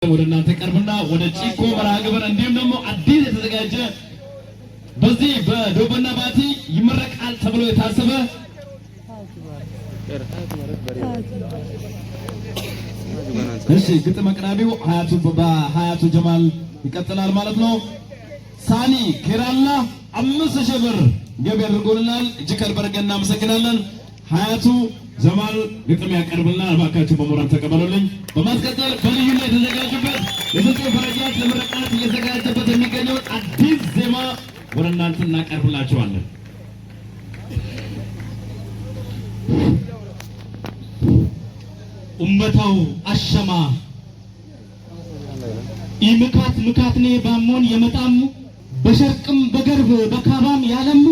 ወደ እናንተ ቀርብና ወደ ጪኮ መርሃ ግብር እንዲሁም ደግሞ አዲስ የተዘጋጀ በዚህ በዶበና ባቲ ይመረቃል ተብሎ የታሰበ እሺ ግጥም አቅራቢው ሀያቱ ጀማል ይቀጥላል ማለት ነው። ሳኒ ኬራላ 5000 ብር ገቢ አድርጎልናል። እጅግ አድርገን እናመሰግናለን። ሀያቱ ጀማል ግጥም ያቀርብልናል። እባካችሁ በሞራል ተቀበሉልኝ። በማስቀጠል በልዩነት የተዘጋጀበት የዘጠኝ ፈረጃት ለምረቃት እየተዘጋጀበት የሚገኘው አዲስ ዜማ ወደ እናንተ እናቀርብላችኋለን። ኡመታው አሸማ ኢምካት ምካትኔ ባሞን የመጣሙ በሸርቅም በገርብ በካባም ያለሙ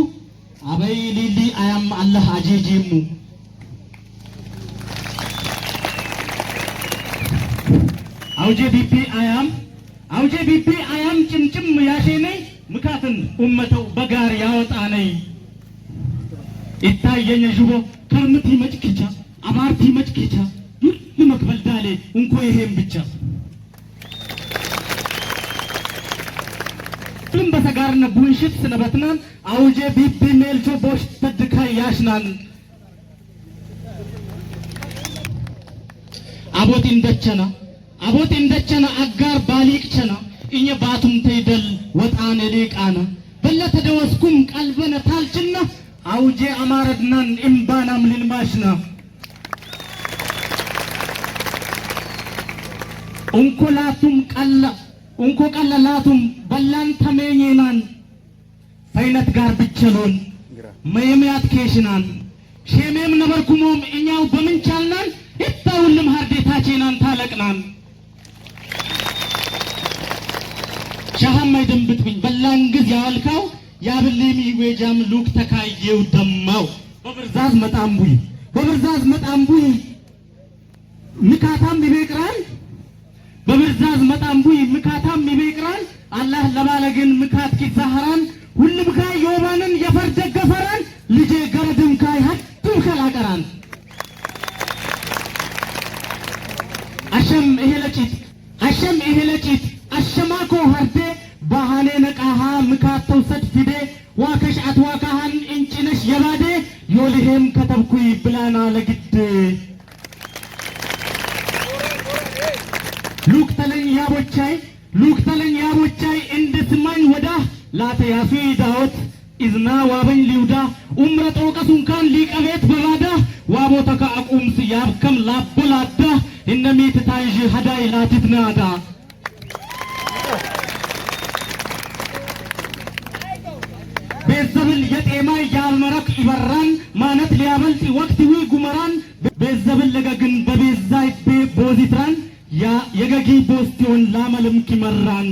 አበይ ሊሊ አያም አላህ አጂጂሙ አውጄ ቢፒ አያም ጭምጭም ያሼነይ ምካትን ኡመታው በጋር ያወጣነይ ይታየኝ ጅቦ ከርምቲ መጭኪቻ አባርቲ መጭኪቻ ለመክበል ዳሌ እንኮ ይሄም ብቻ ሁሉም በተጋርነ ቡንሽት ስነበትናን አውጄ ቢቢ ሜልቾ ቦሽ ተድካይ ያሽናን አቦት እንደቸና አጋር ባሊቅቸና እኛ ባቱም ተይደል ወጣነ ሊቃና በለተ ደወስኩም ቀልበነ ታልችና አውጄ አማረድናን እምባናም ልልማሽና እንኮ ቀለላቱም በላን ተመኘናን ፈይነት ጋር ብቸሎን መየሚያት ኬሽናን ሼሜም ነበርኩሞም እኛው በምንቻልናን ይታውልም ሀርዴታቼናን ታለቅናን ሻሃማይ ደምብትብኝ በላን ግዝ ያልካው ያብልሚ ወጃም ሉክ ተካየው ደማው በብርዛዝ መጣምቡይ ምካታም ይበቅራል በብርዛዝ መጣምቡይ ምካታም ይበቅራል አላህ ለባለግን ምካት ኪዛህራን ሁሉም ካይ ዮባንን የፈርደ ገፈራን ልጄ ገረድም ካይ ሀቱም ከላቀራን አሸም እሄለጪት አሸማኮ ሀርዴ ባህኔ ነቃሃ ምካተው ሰድፊዴ ዋከሽዓት ዋካሃን እንጭነሽ የባዴ ዮልሄም ከተብኩይ ብላና ለግድ ሉክ ተለኝ ያቦቻይ እንድትማኝ ወዳ ላተ ያፊ ዳውት ኢዝና ዋበኝ ሊውዳ ኡምረ ጦቀሱን ካን ሊቀቤት በባዳ ዋቦተ ከአቁምስ ያብከም ላቦላዳ እነሚት ታይጂ ሀዳይ ላትትናዳ ቤዘብል የጤማይ ያልመረክ ይበራን ማነት ሊያበልጥ ወቅት ዊ ጉመራን ቤዘብል ለገግን በቤዛይ ቦዚትራን ያ የገጊ ቦስቲውን ላመልም ኪመራን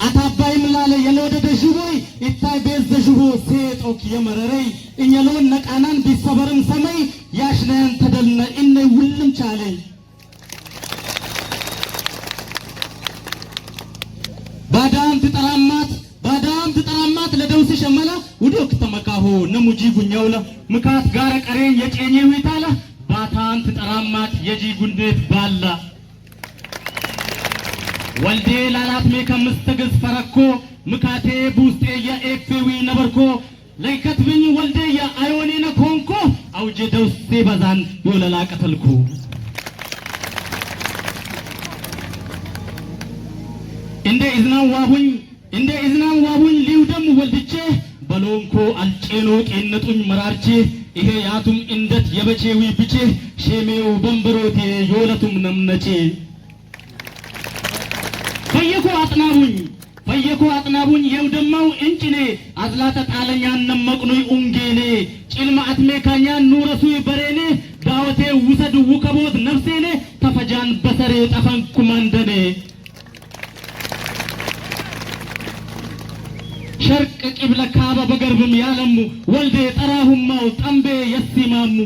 አታባይ ምላለ የለወደደ ጅቦይ ይታይ ቤዘ ጅቦ ሴጦክ የመረረይ እኛሎን ነቃናን ቢሰበርም ሰማይ ያሽናያን ተደልነ እነ ሁሉም ቻለይ ባዳም ትጠራማት ለደውስ ሸመላ ውዶክ ተመካሆ ነሙጂ ጉኛውላ ምካት ጋር ቀሬን የጨኘው ይታላ ባታን ትጠራማት የጂ ጉንዴት ባላ ወልዴ ላላት ከመስተገዝ ፈረኮ ምካቴ ቡስጤ የኤፍዊ ነበርኮ ለይከትብኝ ወልዴ የአዮኔነ ኮንኮ አውጄ ደውስቴ በዛን ይወለላ ቀተልኩ እንደ ኢዝናን ዋቡኝ ሊውደም ወልድቼ በሎንኮ አልጬኖ ቄነጡኝ መራርቼ ይሄ ያቱም እንደት የበቼዊ ብቼ ሼሜው በንበሮቴ የወለቱም ነምነቼ ፈየኮ አጥናቡኝ የውደማው እንጭኔ አዝላተ ጣለኛን ነመቅኑይ ኡንጌኔ ጭልማ አትሜካኛን ኑረሱይ በሬኔ ዳወቴ ውሰድ ውከቦት ነፍሴኔ ተፈጃን በሰሬ ጠፈንኩ መንደኔ ሸርቅ ቂብለ ካባ በገርብም ያለሙ ወልዴ ጠራሁማው ጠምቤ የሲማሙ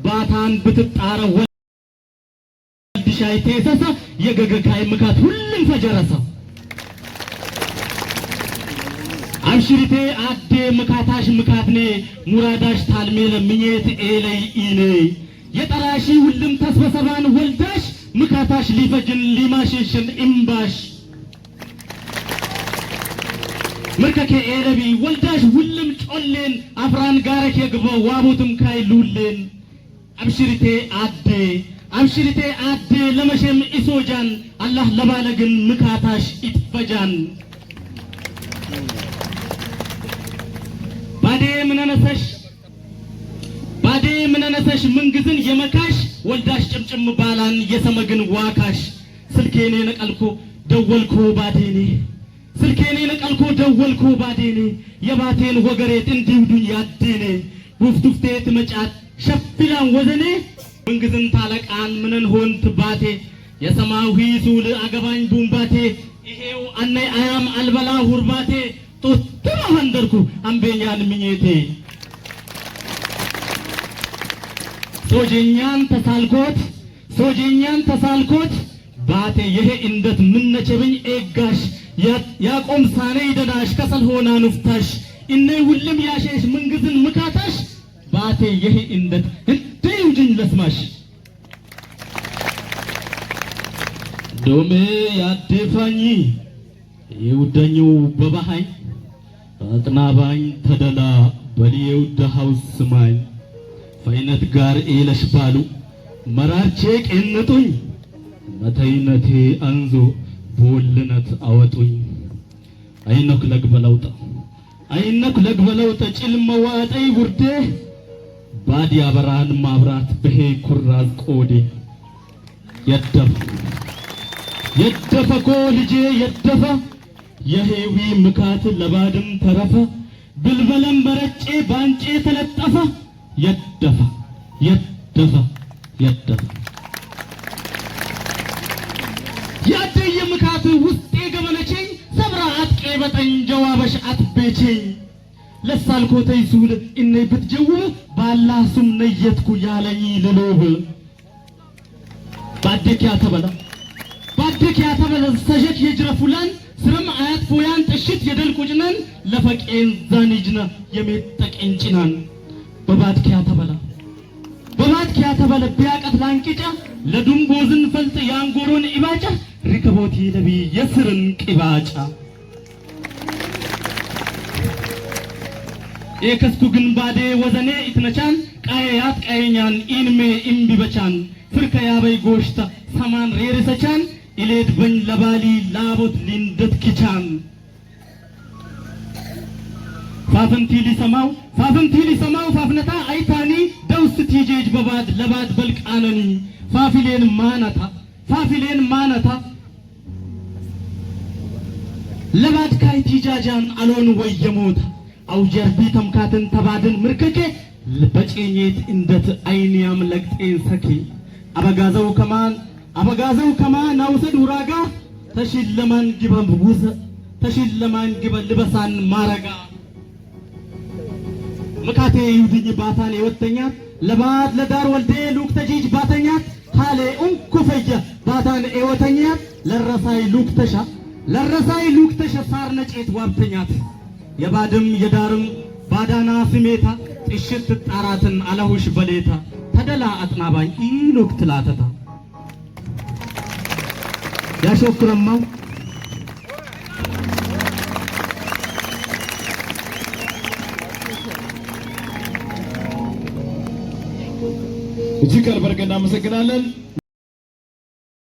ባታን ብትጣረ ወልድሻይ ቴሰሳ የገገካይ ምካት ሁሉም ፈጀረሳ አብሽሪቴ አዴ ምካታሽ ምካትኔ ሙራዳሽ ታልሜለ ምኘት ኤለይ ኢኔ የጠራሺ ሁሉም ተስበሰባን ወልዳሽ ምካታሽ ሊፈጅን ሊማሽሽን እምባሽ ምርከኬ ኤረቢ ወልዳሽ ሁሉም ጮሌን አፍራን ጋረክ የግበ ዋቦትም ካይሉልን አብሽሪቴ አዴ ለመሸም ኢሶጃን አላህ ለባለግን ምካታሽ ይትፈጃን ባዴ ምንነሰሽ ምንግዝን የመካሽ ወልዳሽ ጭምጭም ባላን የሰመግን ዋካሽ ስልኬኔ ነቀልኮ ደወልኮ ባዴኔ የባቴን ወገሬት እንዲውዱኝ ያዴኔ ውፍቱፍቴት መጫት ሸፍላን ወዘኔ ምንግዝን ታለቃን ምንን ሆንት ባቴ የሰማዊ ሱል አገባኝ ቡምባቴ ይሄው አናይ አያም አልበላ ሁርባቴ ጦትማ ሀንደርኩ አምቤኛን ምኘቴ ሶጀኛን ተሳልኮት ባቴ ይሄ እንደት ምነቸብኝ ኤጋሽ ያቆም ሳኔ ይደዳሽ ከሰል ሆና ኑፍታሽ እነ ሁሉም ያሸሽ ምንግዝን ምካታሽ ባቴ ይሄ እንደት እንዴውጅኝ ለስማሽ ዶሜ ያደፋኝ ይውደኙ በባሃይ አጥናባኝ ተደላ በሊየው ደሃው ስማኝ ፈይነት ጋር ኤለሽ ባሉ መራርቼ ቀንጡኝ መተይነቴ አንዞ ቦልነት አወጡኝ አይነክ ለግበለውጣ ጭልመዋጠይ ውርዴ ባዲያ በራን ማብራት በሄ ኩራዝ ቆዴ የደፈኮ ልጄ የደፈ የሄዊ ምካት ለባድም ተረፈ ብልበለም በረጬ ባንጬ ተለጠፈ የደፈ ያደየ ምካት ውስጤ ገመነቸኝ ሰብራ አጥቄ በጠኝ ጀዋበሽ አትቤቸኝ ለሳልኮተይ ሱል እኔ ብትጀውብ ባላሱም ነየትኩ ያለኝ ልሎብ ባደኪያ ተበላ ሰጀት የጅረፉላን ስረም አያት ፎያን ጥሽት የደልቁጭነን ለፈቄን ዛኒጅና የሜጠቀን ጭናን በባድኪያ ተበላ ቢያቀት ላንቂጫ ለዱምጎዝን ፈልጥ ያንጎሮን ኢባጫ ሪከቦቲ ለቢ የስርን ቂባጫ ኤከስኩ ግን ባዴ ወዘኔ ኢትነቻን ቃያት ቃየኛን ኢንሜ ኢምቢበቻን ፍርከ ያበይ ጎሽታ ሰማን ሬርሰቻን ኢሌድ በኝ ለባሊ ላቦት ሊንደት ኪቻን ፋፍንቲ ሊሰማው ፋፍነታ አይታኒ ደውስ ቲጄጅ በባድ ለባድ በልቃነኒ ፋፊሌን ማነታ ለባድ ካይ ቲጃጃን አሎን ወየሞታ አው ጀርቢ ተምካትን ተባድን ምርከኬ በጨኘት እንደት አይንያም ለቅጤን ሰኪ አበጋዘው ከማን አውሰድ ውራጋ ተሽለማን ግበ ልበሳን ማረጋ ምካቴ ይውድኝ ባታን የወተኛት ለባድ ለዳር ወልዴ ሉክ ተጂጅ ባተኛት ሃሌ እንኩፈየ ባታን የወተኛት ለረሳይ ሉክ ተሻ ሳር ነጬት ዋብተኛት የባድም የዳርም ባዳና ስሜታ ጥሽት ጣራትን አለሁሽ በሌታ ተደላ አጥናባኝ ኢሉክ ትላተታ ያሾክረማው እጅግ ከልብ እናመሰግናለን።